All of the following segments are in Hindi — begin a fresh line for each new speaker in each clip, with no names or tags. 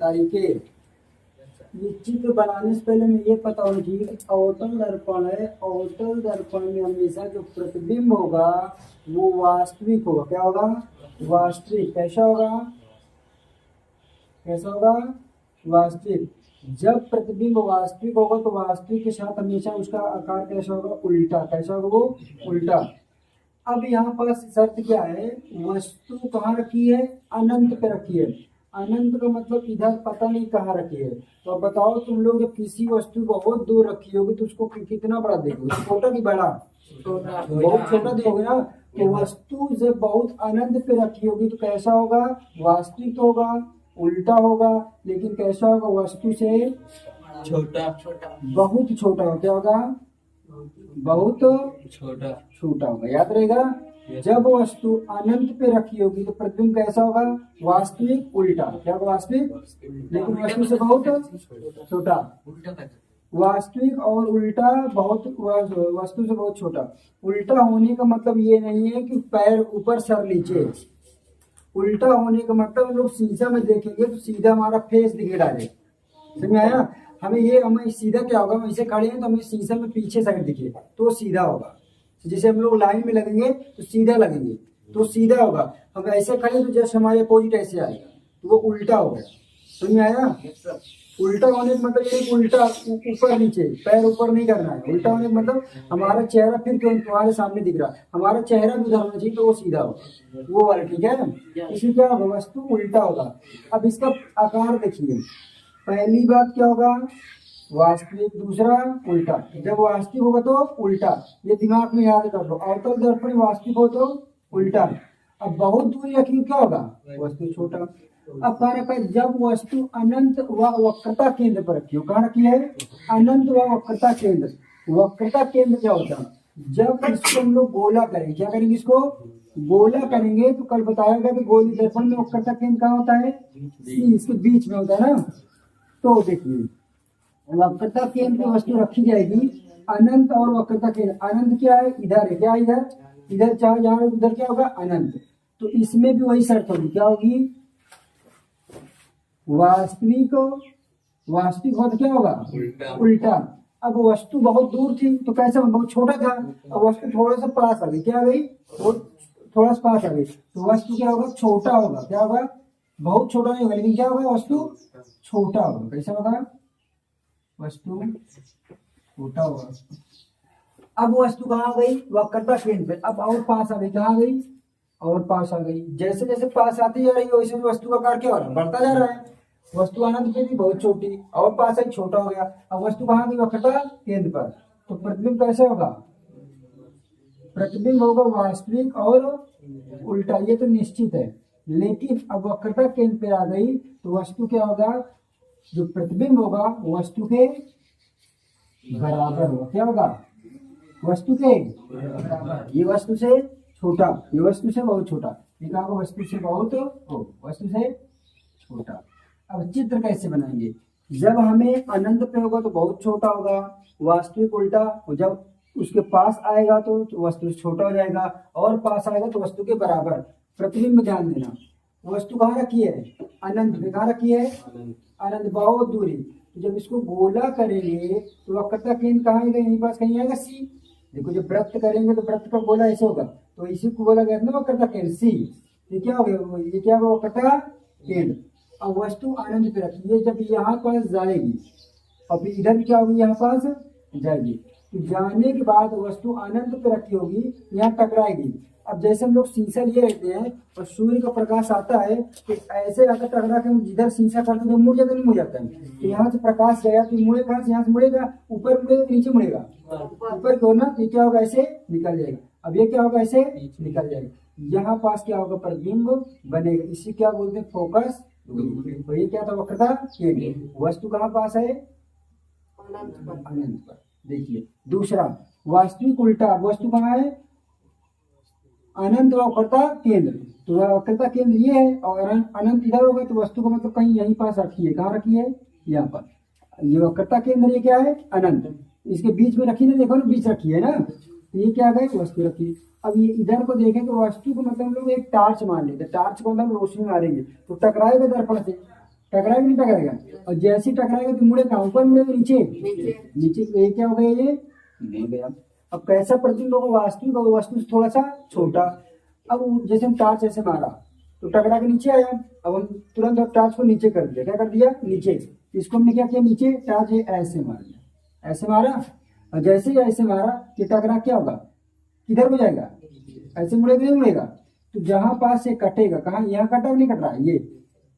तरीके। ये चित्र बनाने से पहले हमें ये पता होना चाहिए कि अवतल दर्पण है, अवतल दर्पण में हमेशा जो प्रतिबिंब होगा वो वास्तविक होगा। क्या होगा? वास्तविक। कैसा होगा? कैसा होगा? वास्तविक। जब प्रतिबिंब वास्तविक होगा तो वास्तविक के साथ हमेशा उसका आकार कैसा होगा? उल्टा। कैसा होगा वो? उल्टा। अब यहाँ पर शर्त क्या है? वस्तु कहाँ रखी है? अनंत पे रखी है। अनंत का मतलब इधर पता नहीं कहाँ रखी है। तो अब बताओ तुम लोग जब किसी वस्तु बहुत दूर रखी होगी तो उसको कितना बड़ा देखोगे? छोटा कि बड़ा? बहुत छोटा देखोगे ना। तो वस्तु जब बहुत अनंत पे रखी होगी तो कैसा होगा? वास्तविक तो होगा, उल्टा होगा, लेकिन कैसा होगा? वस्तु से
छोटा।
बहुत छोटा होगा। क्या होगा? बहुत
छोटा
छोटा होगा। याद रहेगा। जब वस्तु अनंत पे रखी होगी तो प्रतिबिंब कैसा होगा? वास्तविक, उल्टा। क्या होगा? वास्तविक, लेकिन वस्तु से बहुत छोटा। वास्तविक और उल्टा बहुत, वस्तु से बहुत छोटा। उल्टा होने का मतलब ये नहीं है कि पैर ऊपर सर नीचे। उल्टा होने का मतलब हम लोग शीशा में देखेंगे तो सीधा हमारा फेस दिखे डायरेक्ट। समझ में आया? हमें सीधा क्या होगा? हम ऐसे खड़े हैं तो हमें शीशा में पीछे साइड दिखे तो सीधा होगा। जैसे हम लोग लाइन में लगेंगे तो सीधा लगेंगे तो सीधा होगा। हम ऐसे खड़े तो जैसे हमारे अपोजिट ऐसे आएगा तो वो उल्टा होगा। समझ में आया? उल्टा होने का मतलब ये उल्टा ऊपर नीचे, पैर ऊपर नहीं करना है। उल्टा होने का मतलब हमारा चेहरा फिर क्यों तुम्हारे सामने दिख रहा है, हमारा चेहरा भी उधर होना चाहिए तो वो सीधा होगा, वो वाला। ठीक है ना? इसी क्या होगा? वस्तु उल्टा होगा। अब इसका आकार देखिए। पहली बात क्या होगा? वास्तविक। दूसरा उल्टा। जब वास्तविक होगा तो उल्टा। ये दिमाग में याद कर लो। अवतल दर्पण वास्तविक हो तो उल्टा। अब बहुत दूरी रखी क्या होगा? वस्तु छोटा। अब कहा रखा है जब वस्तु अनंत व वक्रता केंद्र पर रखी हो। कहाँ रखी है? अनंत व वक्रता केंद्र। वक्रता केंद्र क्या होता है? जब इसको हम लोग गोला करेंगे, क्या करेंगे? इसको गोला करेंगे तो कल बताया गया कि गोली दर्पण में वक्रता केंद्र कहाँ होता है? सी, इसके बीच में होता है ना। तो देखिए वक्रता केंद्र की वस्तु रखी जाएगी अनंत और वक्रता केंद्र। अनंत क्या है? इधर है। क्या इधर? इधर चाहे जहां उधर क्या होगा? अनंत। तो इसमें भी वही शर्त होगी। क्या होगी? वास्तविक। वास्तविक हो तो क्या होगा? उल्टा। अब वस्तु बहुत दूर थी तो कैसा? बहुत छोटा था। अब वस्तु थोड़ा सा पास आ गई। क्या आ गई? थोड़ा सा पास आ गई तो वस्तु क्या होगा? छोटा होगा। क्या होगा? बहुत छोटा नहीं होगा लेकिन क्या होगा? वस्तु छोटा होगा। कैसा होगा? वस्तु छोटा होगा। अब वस्तु कहाँ गई? वक्रता केंद्र पे। अब और पास आ गई। कहाँ गई? और पास आ गई। जैसे जैसे पास आती जा रही है वैसे वस्तु का आकार क्या हो रहा है? बढ़ता जा रहा है। वस्तु अनंत पे भी बहुत छोटी और पास आई छोटा हो गया। अब वस्तु कहाँ गई? वक्रता केंद्र पर। तो प्रतिबिंब कैसे होगा? प्रतिबिंब होगा वास्तविक और उल्टा। ये तो निश्चित है। लेकिन अब वक्रता केंद्र पे आ गई तो वस्तु क्या होगा? जो प्रतिबिंब होगा वस्तु के बराबर होगा। क्या होगा? वस्तु के बराबर। ये वस्तु से छोटा, ये वस्तु से बहुत छोटा। ये कहा वस्तु से बहुत वस्तु से छोटा। अब चित्र कैसे बनाएंगे? जब हमें अनंत पे होगा तो बहुत छोटा होगा, वास्तविक उल्टा। और जब उसके पास आएगा तो वस्तु छोटा हो जाएगा और पास आएगा तो वस्तु के बराबर। प्रतिबिंब ध्यान देना। वस्तु कहाँ रखी है? अनंत पे। कहाँ रखी है? अनंत, बहुत दूरी। तो जब इसको गोला करेंगे तो वक्रता केंद्र कहाँ आएगा? यहीं पास कहीं आएगा, सी। देखो जब वृत्त करेंगे तो वृत्त का गोला ऐसे होगा तो इसी को बोला गया ना वक्रता केंद्र, सी। ये क्या हो गया? ये क्या होगा? वक्रता केंद्र। अब वस्तु अनंत पे रखी है। जब यहाँ पास जाएगी और फिर इधर क्या होगी? यहाँ पास जाएगी। तो जाने के बाद वस्तु अनंत पे रखी होगी, यहाँ टकराएगी। अब जैसे हम लोग शीशा लिए रहते हैं और सूर्य का प्रकाश आता है तो ऐसे आकर टकरा के जिधर शीशा करते हैं मुड़ जाता नहीं? मुड़ जाता है। तो यहाँ से प्रकाश गया तो मुड़े कहाँ से? यहाँ से मुड़ेगा ऊपर, मुड़ेगा नीचे मुड़ेगा? ऊपर की ओर ना। तो क्या होगा? ऐसे निकल जाएगा। अब ये क्या होगा? ऐसे निकल जाएगा। यहाँ पास क्या होगा? प्रतिबिंब बनेगा। इसी क्या बोलते हैं? फोकस। तो ये क्या था? वक्रता केंद्र। वस्तु कहाँ पास है? अनंत पर। देखिए दूसरा वास्तविक उल्टा। वस्तु कहाँ है? अनंत व वक्रता केंद्र। तो वक्रता केंद्र ये है और अनंत इधर होगा तो वस्तु को मतलब कहीं यहीं पास रखी है। कहाँ रखी है? यहाँ पर। ये वक्रता केंद्र ये क्या है? अनंत। इसके बीच में रखी ना, देखो ना बीच रखी है ना। तो ये क्या गए? वस्तु रखी। अब ये इधर को देखें तो वस्तु को मतलब हम लोग एक टार्च मान लेते हैं। टार्च को मतलब रोशनी मारेंगे तो टकराएगा दर्पण से। टकराएगा नहीं टकराएगा, और जैसे ही टकराएगा तो मुड़े कहाँ, ऊपर मुड़ेगा नीचे, नीचे तो ये क्या हो गया, ये नहीं गया। अब कैसा प्रतिबिंब होगा, वास्तविक होगा, वस्तु से थोड़ा सा छोटा। अब जैसे हम टॉर्च ऐसे मारा तो टकरा के नीचे आया, अब हम तुरंत टॉर्च को नीचे कर दिया, क्या कर दिया, नीचे। इसको हमने क्या किया, नीचे टॉर्च ऐसे मार दिया, ऐसे मारा, और जैसे ही ऐसे मारा कि टकरा क्या होगा, किधर हो जाएगा, ऐसे मुड़ेगा नहीं मुड़ेगा। तो जहां पास ये कटेगा, कहाँ, यहाँ कटा नहीं कट रहा,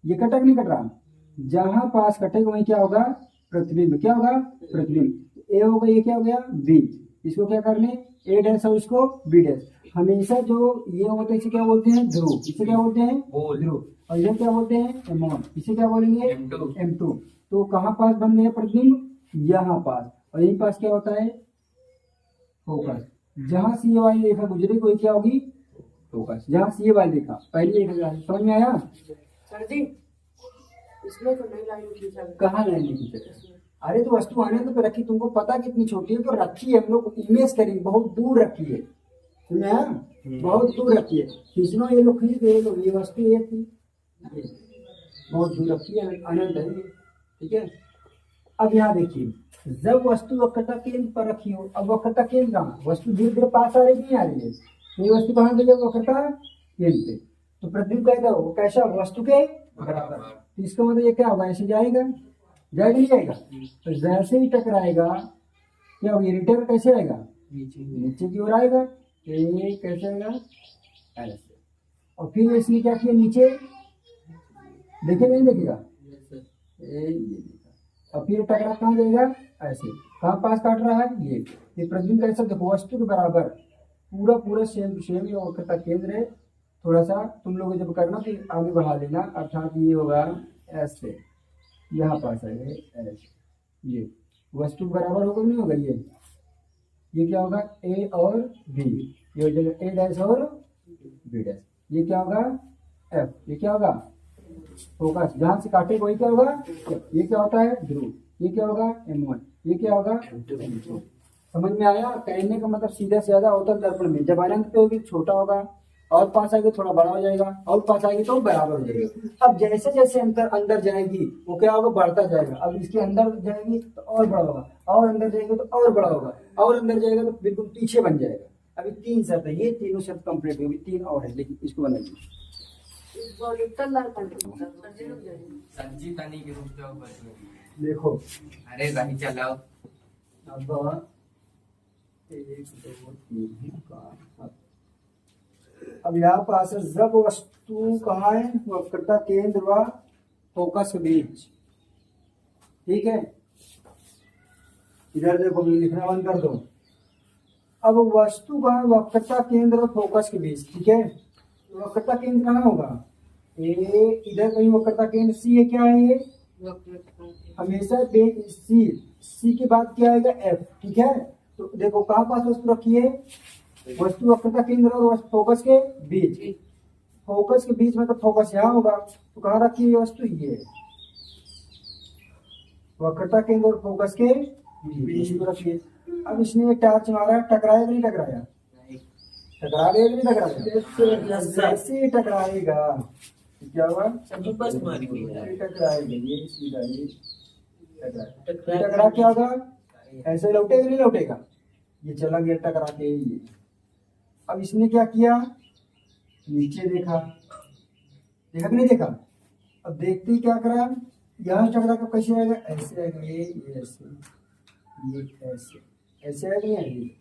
ये कटा नहीं कट रहा, जहां पास कटेगा वहीं क्या होगा, प्रतिबिंब, क्या होगा, प्रतिबिंब। ए होगा, ये क्या हो गया, बी, इसको क्या करने, ए डैश और इसको बी डैश। हमेशा जो ये होता है इसे क्या बोलते हैं, ध्रुव, इसे क्या बोलते हैं, ध्रुव, और इसे क्या बोलते हैं, एमोन, इसे क्या बोलेंगे, M2। तो कहाँ पास बन गया प्रतिबिंब, यहाँ पास, और यही पास क्या होता है, फोकस। जहां से ये वाली रेखा गुजरेगी वही क्या होगी, फोकस। जहां से ये वाली रेखा, पहली रेखा, समझ में आया,
सर जी इसमें तो नहीं लाइन खींचा,
कहाँ लाइन लिखी है? अरे तो वस्तु आने तो रखी, तुमको पता कितनी छोटी है, तो रखी है, हम लोग इमेज करेंगे, बहुत दूर रखी है, सुना, बहुत दूर रखी है, खींचना, ये लोग खींच गए, तो ये वस्तु ये थी, ये बहुत दूर रखी है, अनंत है ये, ठीक है। अब यहाँ देखिए, जब वस्तु वक्रता केंद्र पर रखी हो, अब वक्रता केंद्र कहाँ, वस्तु धीरे धीरे पास आ रही नहीं आ रही है, तो ये वस्तु कहाँ गई है, वक्रता केंद्र पे, तो प्रतिबिंब कैसा हो, कैसा, वस्तु के बराबर। तो इसका मतलब ये क्या होगा, ऐसे जाएगा, जाएगा नहीं जाएगा, तो जैसे ही टकराएगा क्या होगा, रिटर्न कैसे आएगा, नीचे की ओर आएगा, तो ये कैसे आएगा, ऐसे। और फिर इसने क्या किया, नीचे देखेगा नहीं देखेगा, और फिर टकरा कहाँ जाएगा, ऐसे, कहाँ पास काट रहा है, ये प्रतिबिंब कैसा, देखो वस्तु के बराबर, पूरा पूरा सेम टू सेम, ये वक्रता केंद्र है। थोड़ा सा तुम लोग जब करना तो आगे बढ़ा लेना, अर्थात ये होगा ऐसे, यहाँ पास आएगा ऐसे, ये वस्तु के बराबर होगा नहीं होगा, ये क्या होगा, ए और बी, ये हो जाएगा ए डैश और बी डैश, ये क्या होगा, एफ, ये क्या होगा, फोकस। जहां से काटे वही क्या होगा, ये क्या होता है, ध्रुव, ये क्या होगा, M1, ये क्या होगा, M2। समझ में आया, कहने का मतलब सीधा से ज्यादा अवतल दर्पण में जब अनंत पे होगी छोटा होगा, और पास आएगी थोड़ा बड़ा हो जाएगा, और पास आएगी तो बराबर हो जाएगा। अब जैसे जैसे अंदर जाएगी वो क्या होगा, बढ़ता जाएगा। अब इसके अंदर जाएगी तो और बड़ा होगा, और अंदर जाएगी तो और बड़ा होगा, और अंदर जाएगा तो बिल्कुल पीछे बन जाएगा। अभी 3 शर्त है, ये तीनों शर्त कंप्लीट होगी, 3 और है, लेकिन इसको बनाइए।
संजीत आने के रूप में बस
देखो,
अरे राही चलाओ,
अब 1 2 3 4 7, अब यहाँ पास है, जब वस्तु कहाँ है, वक्रता केंद्र व फोकस के बीच, ठीक है। इधर देखो, लिखना बंद कर दो। अब वस्तु कहाँ है, वक्रता केंद्र और फोकस के बीच, ठीक है। वक्रता केंद्र कहाँ होगा, ए, इधर कहीं वक्रता केंद्र सी है, क्या है ये, हमेशा सी के बाद क्या आएगा, एफ, ठीक है। तो देखो कहाँ पास वस्तु रखी है, वस्तु वक्रता केंद्र और फोकस के बीच, फोकस के बीच मतलब फोकस यहाँ होगा, तो कहाँ रखी है वस्तु, ये वक्रता केंद्र और फोकस के बीच में रखी है। अब इसने टॉर्च मारा, टकराया नहीं टकराया, टकरा गया नहीं टकराया, जैसे ही टकराएगा क्या होगा, टकराएगा, ये सीधा ये टकरा क्या होगा, ऐसे लौटेगा नहीं लौटेगा, ये चला गया टकरा के, ये। अब इसने क्या किया, नीचे देखा, देखा कि नहीं देखा, अब देखते ही क्या करा, यहाँ टकरा कर कैसे आएगा, ऐसे आएगा, ये ऐसे, ये ऐसे, ऐसे आएगा नहीं आएगा,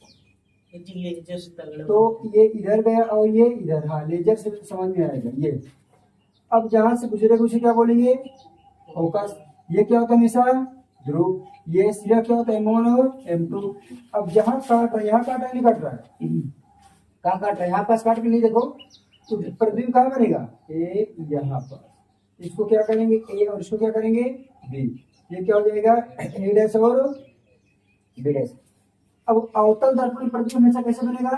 तो ये इधर गया और ये इधर, हाँ लेजर से समझ में आएगा ये। अब जहां से गुजरेगा उसे क्या बोलेंगे, फोकस। ये क्या होता है हमेशा, ध्रुव, ये सिरा क्या होता है, M1 और M2। अब जहां काट रहा है, यहाँ काटा नहीं काट रहा है, कहाँ काट रहा है, यहाँ पास काट के नहीं, देखो तो प्रतिबिंब कहाँ बनेगा, ए यहाँ पर, इसको क्या करेंगे, ए, और इसको क्या करेंगे, बी, ये क्या हो जाएगा, ए डैश और बी डैश। अब अवतल दर्पण प्रतिबिंब हमेशा कैसे बनेगा,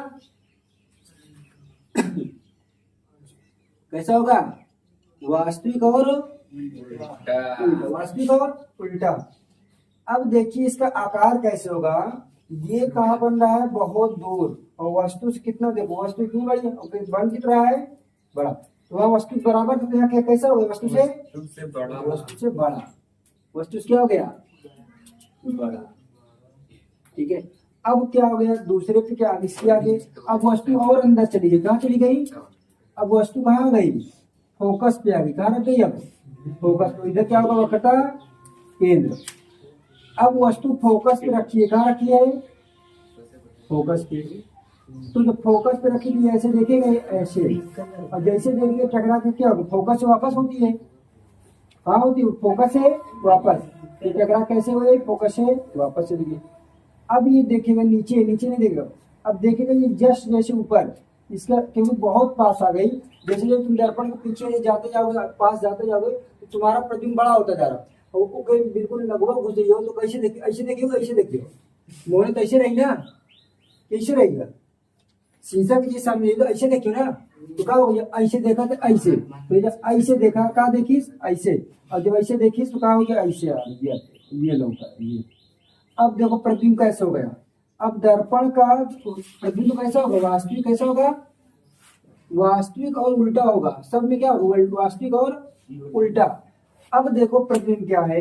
कैसा होगा, वास्तविक और उल्टा, वास्तविक और उल्टा। अब देखिए इसका आकार कैसे होगा, ये कहाँ बन रहा है, बहुत दूर, और वस्तु से कितना, देखो वस्तु क्यों बड़ी है, और बन कितना है, बड़ा। तो वहाँ वस्तु बराबर, तो यहाँ कैसा हो गया, वस्तु से
बड़ा
वस्तु से बड़ा, वस्तु से क्या हो गया, बड़ा। ठीक है, अब क्या हो गया, दूसरे पे क्या, इसके आगे अब वस्तु और अंदर चली गई, कहाँ चली गई, अब वस्तु कहाँ गई, फोकस पे आ गई, कहाँ रख गई, अब फोकस। तो इधर क्या होगा, वक्रता केंद्र। अब वस्तु फोकस पे रखी है, कहाँ रखी है, फोकस पे। तो जब फोकस पे रखी थी ऐसे देखेंगे, ऐसे, और जैसे देखेंगे टकरा के क्या होगा, फोकस से वापस होती है, कहाँ होती है, फोकस से वापस। तो टकरा कैसे हुए, फोकस से वापस चली गई। अब ये देखेगा नीचे, नीचे नहीं देखेगा, अब देखेगा ये जस्ट जैसे ऊपर, इसका क्योंकि बहुत पास आ गई, जैसे जैसे तुम दर्पण के पीछे जाते जाओगे, पास जाते जाओगे, तो तुम्हारा प्रतिबिंब बड़ा होता जा रहा है, और वो कहीं बिल्कुल लगभग घुस गई हो, तो कैसे देखिए, ऐसे देखिए, ऐसे देखिए, मोहन तो ऐसे रही ना, कैसे रहेगा, शीशा के सामने तो ऐसे देखियो ना, तो क्या हो गया, ऐसे देखा तो ऐसे, तो जब ऐसे देखा, कहा देखिस ऐसे, और जब ऐसे देखिस तो कहा हो गया ऐसे, ये लौका ये। अब देखो प्रतिबिंब कैसे हो गया, अब दर्पण का प्रतिबिंब कैसा होगा, वास्तविक कैसा होगा, वास्तविक और उल्टा होगा, सब में क्या होगा, वास्तविक और उल्टा। अब देखो प्रतिबिंब क्या है,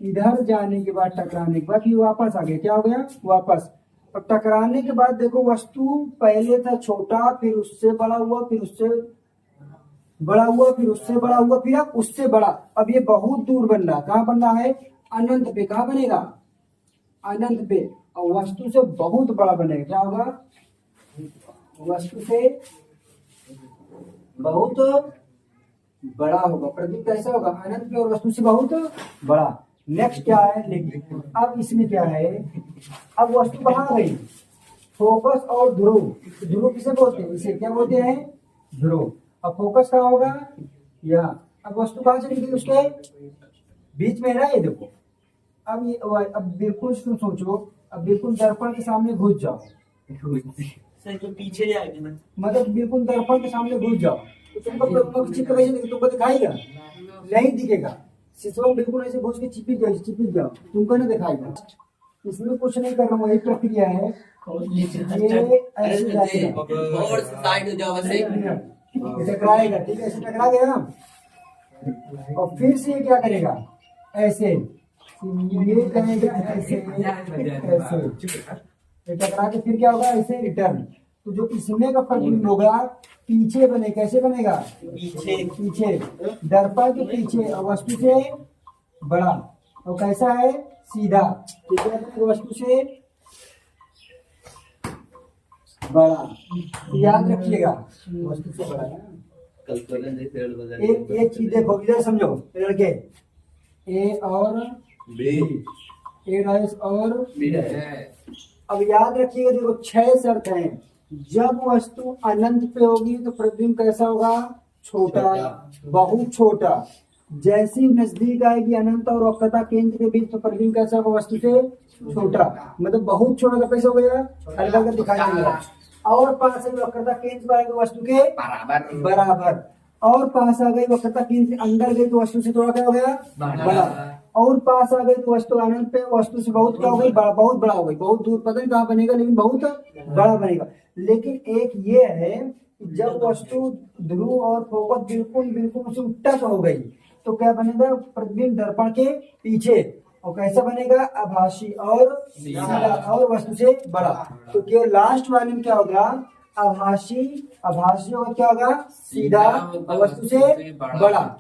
इधर जाने के बाद, टकराने के बाद ये वापस आ गया, क्या हो गया, वापस। और टकराने के बाद देखो वस्तु पहले था छोटा, फिर उससे बड़ा हुआ, फिर उससे बड़ा हुआ, फिर उससे बड़ा हुआ, फिर अब उससे बड़ा। अब ये बहुत दूर बन रहा, कहाँ बन रहा है, अनंत पे, कहाँ बनेगा, अनंत पे, और वस्तु से बहुत बड़ा बनेगा, क्या होगा, वस्तु से बहुत बड़ा होगा, प्रतिबिंब कैसा होगा, अनंत पे और वस्तु से बहुत बड़ा। नेक्स्ट क्या है, लेकिन अब इसमें क्या है, अब वस्तु कहाँ गई, फोकस और ध्रुव। ध्रुव किसे बोलते हैं, इसे क्या बोलते हैं, ध्रुव। अब फोकस कहाँ होगा, यहाँ। अब वस्तु कहाँ चली गई, उसके बीच में है ना, ये देखो। अब ये अब बिल्कुल तुम सोचो, अब बिल्कुल दर्पण के सामने घुस जाओ,
सर तो पीछे जाएगी ना,
मतलब बिल्कुल दर्पण के सामने घुस जाओ, तो तुमको चित्र कैसे तुमको दिखाएगा, नहीं दिखेगा। शीशा बिल्कुल ऐसे घुस के चिपक जाओ, तुमको नहीं दिखाएगा। इसमें कुछ नहीं करना, वही प्रक्रिया है, ये ऐसे जाएगा,
और साइड हो जाओ वैसे
टकराएगा, ठीक है, ऐसे टकरा गया ना, और फिर से ये क्या करेगा, ऐसे ये करेगा, ऐसे ऐसे टकरा के फिर क्या होगा, ऐसे रिटर्न। तो जो इसमें का प्रतिबिंब होगा पीछे बने, कैसे बनेगा, पीछे दर्पण के पीछे, और वस्तु से बड़ा, और कैसा है, सीधा, ठीक है, वस्तु से बड़ा, तो याद रखिएगा, वस्तु से बड़ा है। एक चीज देखो, इधर समझो लड़के, ए और बी, ए और बी। अब याद रखिएगा, देखो 6 शर्त हैं। जब वस्तु अनंत पे होगी तो प्रतिबिंब कैसा होगा, छोटा, बहुत छोटा। जैसी नजदीक आएगी अनंत और वक्रता केंद्र के बीच, तो प्रतिबिंब कैसा होगा, वस्तु से छोटा, मतलब बहुत छोटा। का कैसा हो गया, हल्का कर दिखाई देगा। और पास है वक्रता केंद्र पर आएगी वस्तु के बराबर, और पास आ गई वक्रता केंद्र अंदर गई तो वस्तु से थोड़ा क्या हो गया, बड़ा। और पास आ गई तो वस्तु अनंत पे, वस्तु से बहुत क्या हो गई, बड़ा, बहुत बड़ा हो गई, बहुत दूर, पता नहीं कहाँ बनेगा, लेकिन बहुत बड़ा बनेगा। लेकिन एक ये है, जब वस्तु ध्रुव और फोकस बिल्कुल उससे टच हो गई, तो क्या बनेगा, प्रतिबिंब दर्पण के पीछे, और कैसा बनेगा, आभासी और सीधा, और वस्तु से बड़ा। तो केवल लास्ट वाले में क्या होगा, आभासी और क्या होगा, सीधा, और वस्तु से बड़ा।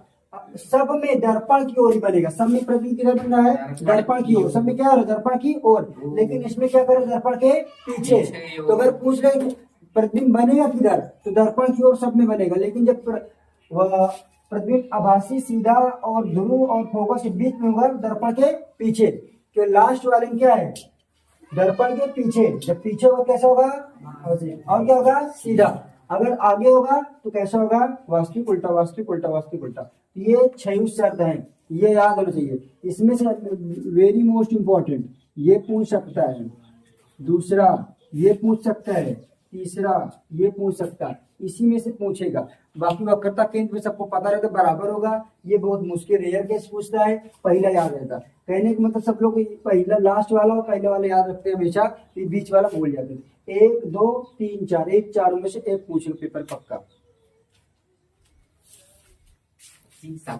सब में दर्पण की ओर ही बनेगा, सब में प्रतिबिंब किधर बन रहा है, दर्पण की ओर, सब में क्या हो रहा है, दर्पण की ओर। लेकिन इसमें क्या करें, दर्पण के पीछे। तो अगर पूछ रहे प्रतिबिंब बनेगा किधर, तो दर्पण की ओर सब में बनेगा। लेकिन जब प्रतिबिंब आभासी, सीधा और ध्रुव और फोकस के बीच में होगा, दर्पण के पीछे। तो लास्ट वाले में क्या है, दर्पण के पीछे। जब पीछे होगा कैसा होगा, और क्या होगा, सीधा। अगर आगे होगा तो कैसा होगा, वास्तविक उल्टा, वास्तविक उल्टा, वास्तविक उल्टा। ये 6 शर्त हैं, ये याद होना चाहिए। इसमें से वेरी मोस्ट इंपॉर्टेंट, ये पूछ सकता है, दूसरा ये पूछ सकता है, तीसरा ये पूछ सकता है, इसी में से पूछेगा। बाकी वक्रता केंद्र में सबको पता रहता बराबर होगा, ये बहुत मुश्किल रेयर केस पूछता है, पहला याद रहता। कहने का मतलब सब लोग पहला, लास्ट वाला और पहले वाला याद रखते हैं हमेशा, बीच वाला भूल जाते हैं। 1 2 3 4, एक चारों में से एक पूछेगा पेपर पक्का।
वह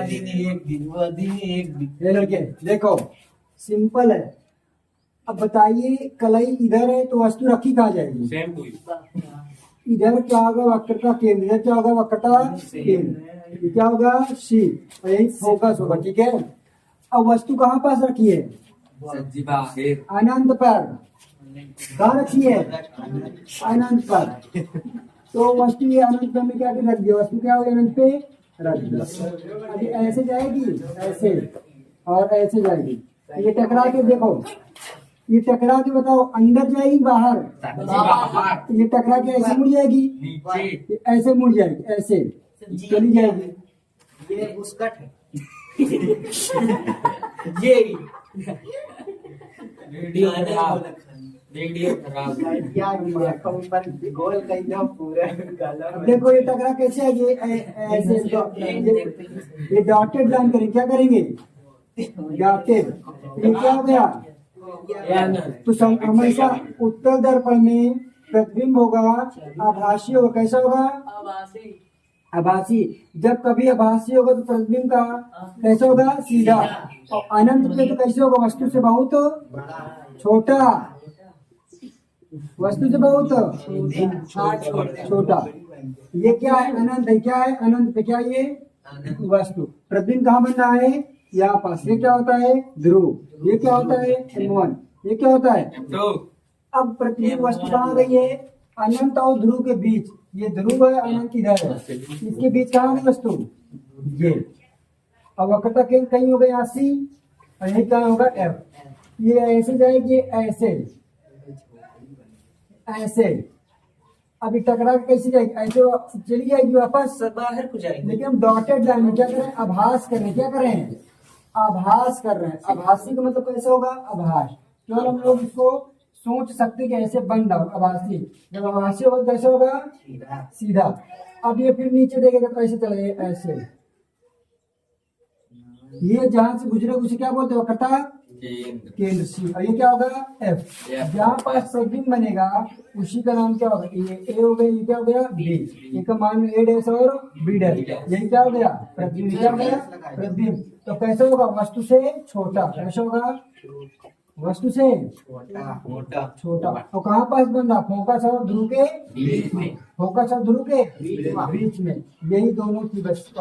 दिन एक दिन, वह दिन एक दिन।
ये लड़के देखो सिंपल है। अब बताइए कलई इधर है तो वस्तु रखी कहाँ जाएगी?
सेम टू
इधर क्या होगा? वक्र का केंद्र। इधर क्या होगा? वक्र का केंद्र। ये क्या होगा? सी। और यही फोकस होगा। ठीक है। अब वस्तु कहाँ पास रखी है?
सज्जी बाहर
अनंत पर। कहाँ रखी है? अनंत पर। तो वस्तु ये अनंत पर में क्या रख दिया? वस्तु क्या होगी? अनंत पे रख दिया। अभी ऐसे जाएगी, ऐसे और ऐसे जाएगी। ये टकरा के देखो, ये टकरा के बताओ अंदर जाएगी बाहर?
बाहर
ये टकरा के ऐसे मुड़ जाएगी,
नीचे
ये ऐसे मुड़ जाएगी, ऐसे चली जाएगी।
ये बुस्कट है। ये
वीडियो खराब वीडियो खराब
गोल कहीं पूरा
अब देखो ये टकरा कैसे है? ये ऐसे ये डॉटेड लाइन करेंगे। क्या करेंगे? डॉटेड। ये क्या हो गया? तो हमेशा उत्तल दर्पण में प्रतिबिंब होगा, आभासी होगा। कैसा होगा? आभासी। जब कभी आभासी होगा तो प्रतिबिंब का कैसा होगा? सीधा। और अनंत पे तो कैसे होगा? वस्तु से बहुत छोटा। वस्तु से बहुत छोटा। ये क्या है? अनंत है। क्या है? अनंत पे क्या ये? वस्तु। प्रतिबिंब कहाँ बन रहा है? यहाँ पास। ये क्या होता है? ध्रुव। ये क्या होता है? M1। ये क्या होता है?
तो
अब प्रतिबिंब वस्तु कहाँ गई है? अनंत और ध्रुव के बीच। ये ध्रुव है, अनंत इधर है, इसके बीच कहाँ गई वस्तु? ये। अब वक्रता केंद्र कहीं होगा यहाँ C और यही क्या होगा? F। ये ऐसे जाएगी, ऐसे ऐसे। अभी टकरा के कैसे जाएगी? ऐसे चली जाएगी वापस
बाहर को जाएंगे।
लेकिन हम डॉटेड लाइन में क्या करें? आभास कर रहे हैं। क्या कर रहे हैं? आभास कर रहे हैं। आभासी का मतलब कैसे होगा? आभास। केवल हम लोग इसको सोच सकते कि ऐसे बन रहा हो आभासी। जब आभासी होगा तो कैसे होगा? सीधा। अब ये फिर नीचे देखेगा तो ऐसे चलेगा, ऐसे। ये जहां से गुजरेगा उसे क्या बोलते हैं? वक्रता केंद्र C। और ये क्या होगा? F। जहाँ पास प्रतिबिंब बनेगा उसी का नाम क्या होगा? ये A हो गया, ये क्या हो गया? B। ये का मान A डैश और B डैश। यही क्या हो गया? प्रतिबिंब। क्या हो गया? प्रतिबिंब। तो कैसे होगा? वस्तु से छोटा। कैसे होगा? वस्तु से छोटा। और कहाँ पास बन रहा? फोकस और ध्रुव के
बीच में
फोकस और ध्रुव के बीच में। यही दोनों की वस्तु।